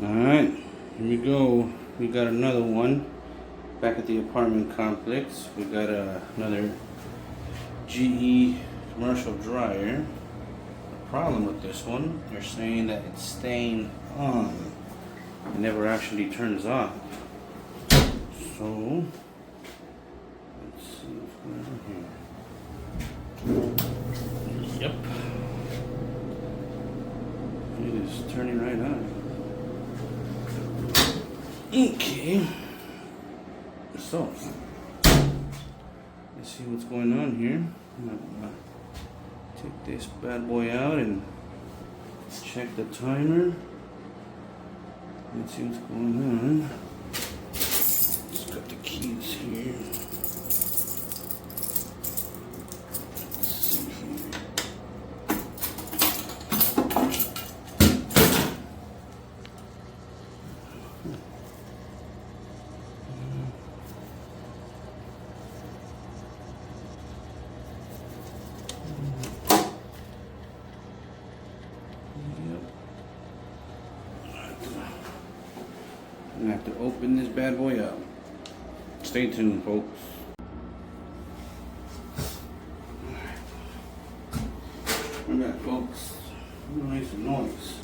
Alright, here we go. We got another one back at the apartment complex. We got another GE commercial dryer. The problem with this one, they're saying that it's staying on. It never actually turns off. So, let's see what's going on here. Yep. It is turning right on. Okay, so let's see what's going on here. I'm gonna take this bad boy out and check the timer. Let's see what's going on. Just got the keys here. Let's see here. I'm gonna have to open this bad boy up. Stay tuned, folks. We're back, folks. We're gonna make some noise.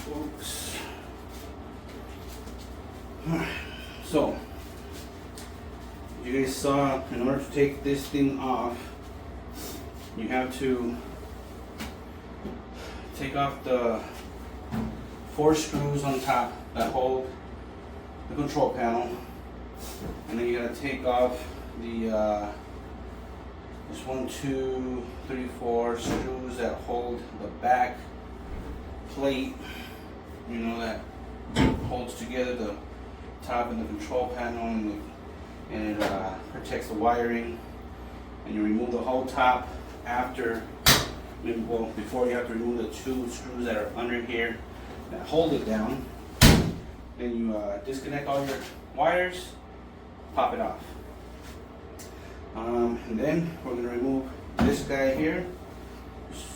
Folks. Alright, so you guys saw, in order to take this thing off, you have to take off the 4 screws on top that hold the control panel, and then you gotta take off the there's 1, 2, 3, 4 screws that hold the back plate, you know, that holds together the top and the control panel, and it protects the wiring. And you remove the whole top after, well, before you have to remove the 2 screws that are under here that hold it down. Then you disconnect all your wires, pop it off. And then we're going to remove this guy here.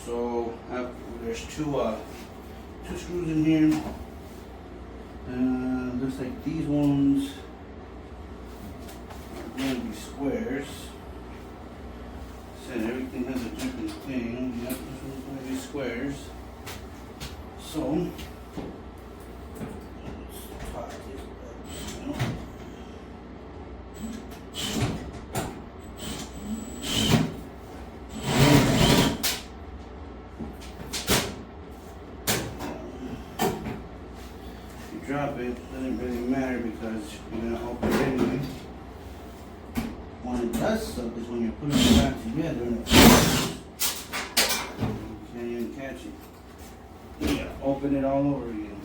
So there's two screws in here. Looks like these ones are going to be squares. Said everything has a different thing. Yep, this one's going to be squares. So let's tie this up. Drop it, doesn't really matter because you're going to open it anyway. When it does suck is when you're putting it back together and you can't even catch it. You gotta open it all over again.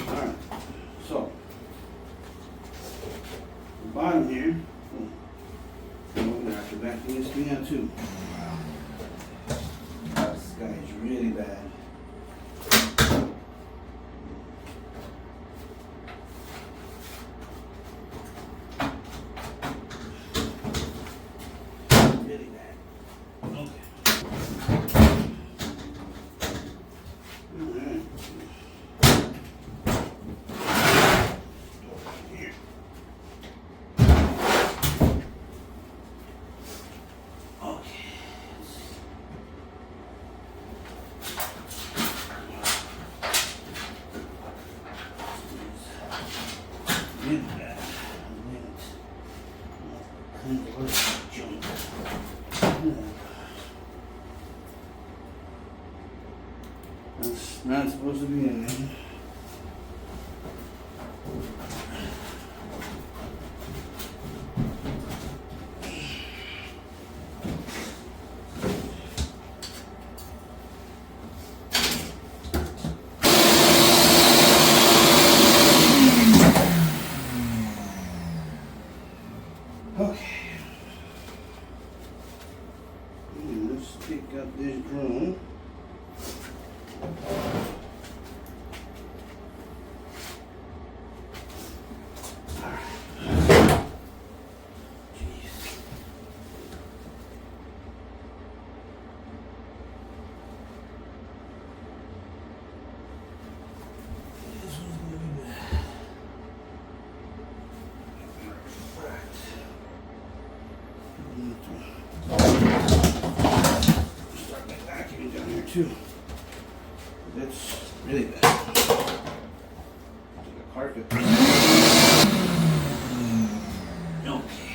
Alright, so the bottom here, we're going to have to back this thing out too. This guy is really bad. That's not supposed to be in there. Okay. This Just pick up this broom. Start my vacuuming down here too. That's really bad. It's like a carpet. Okay.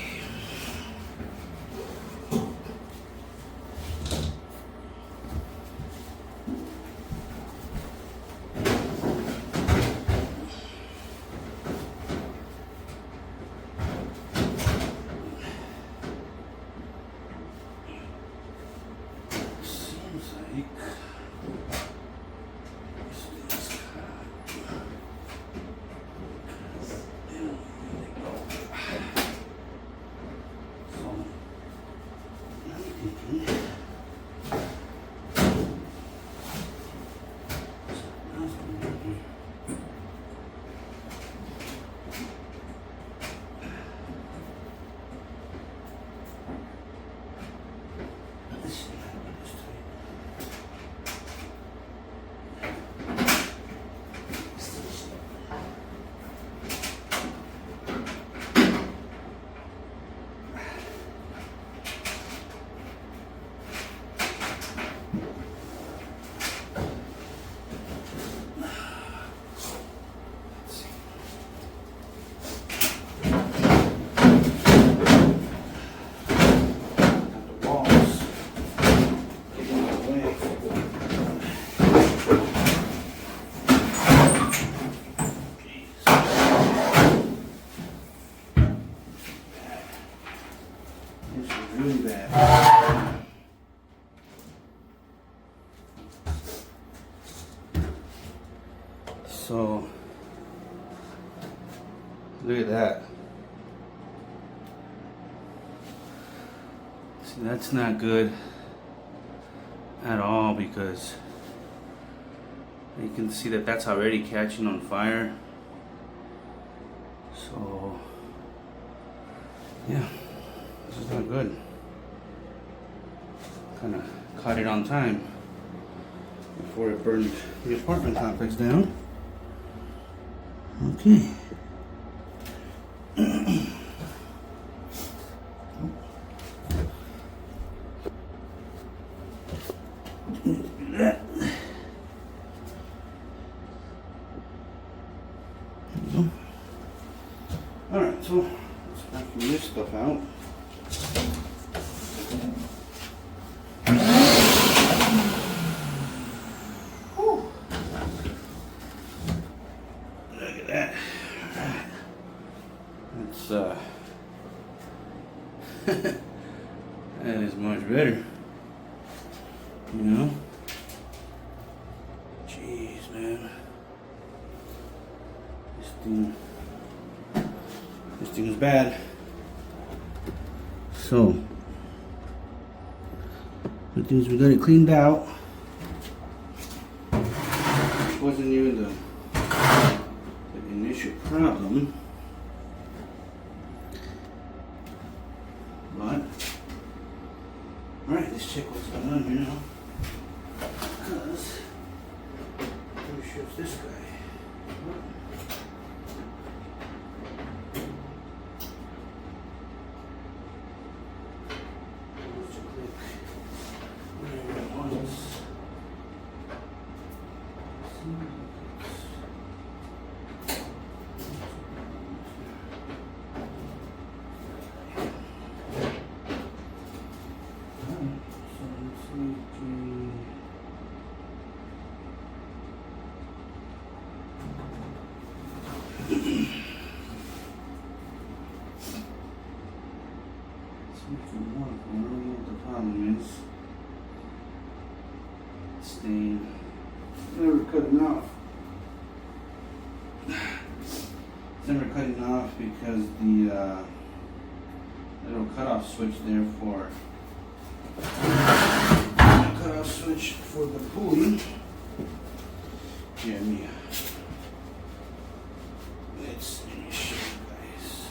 Really bad. So look at that. See, that's not good at all because you can see that that's already catching on fire. So yeah, this is not good. Kind of caught it on time before it burned the apartment complex down. Okay. That. All right, so let's vacuum this stuff out. Look at that. That's that is much better. You know? Jeez, man. This thing is bad. So, the things we got it cleaned out. It wasn't even the initial problem. But, alright, let's check what's going on here now. Because, pretty sure it's this guy. The problem is stain. Never cutting off. It's never cutting off because the little cutoff switch there for for the pulley. Here, Mia. Let's show you guys.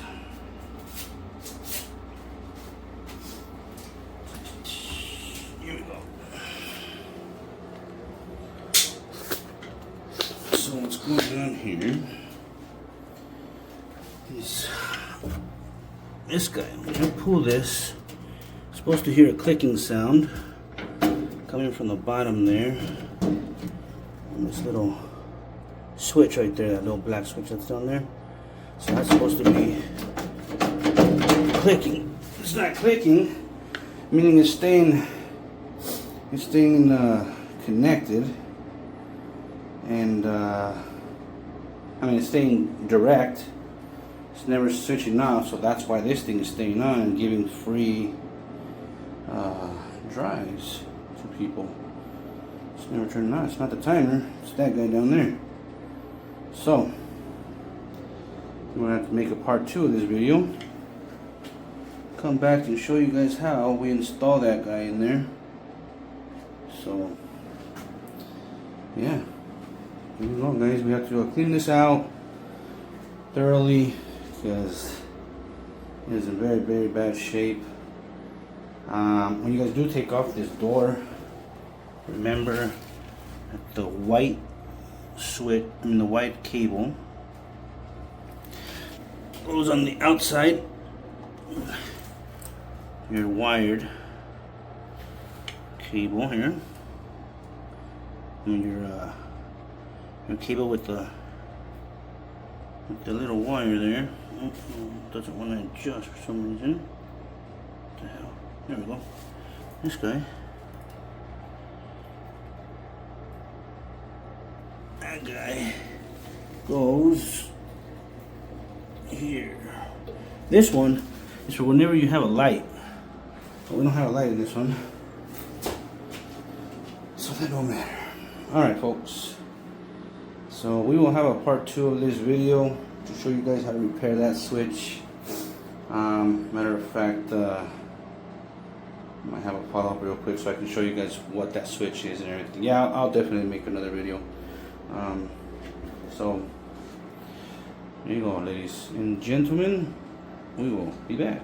Here we go. So what's going on here is this guy. When you pull this, you're supposed to hear a clicking sound coming from the bottom there. And this little switch right there, that little black switch that's down there. So that's supposed to be clicking. It's not clicking, meaning it's staying connected, and it's staying direct. It's never switching off, so that's why this thing is staying on and giving free dries to people. It's never turning on. It's not the timer. It's that guy down there. So we're gonna have to make a part 2 of this video. Come back and show you guys how we install that guy in there. So yeah, here we go, guys. We have to clean this out thoroughly because it is in very, very bad shape. When you guys do take off this door, remember that the white switch, the white cable goes on the outside. Your wired cable here, and your cable with the little wire there. Doesn't want to adjust for some reason. What the hell? There we go. This guy. That guy goes here. This one is for whenever you have a light. But we don't have a light in this one, so that don't matter. Alright, folks. So we will have a part 2 of this video to show you guys how to repair that switch. Matter of fact, I might have a follow-up real quick so I can show you guys what that switch is and everything. Yeah, I'll definitely make another video. So there you go, ladies and gentlemen. We will be back.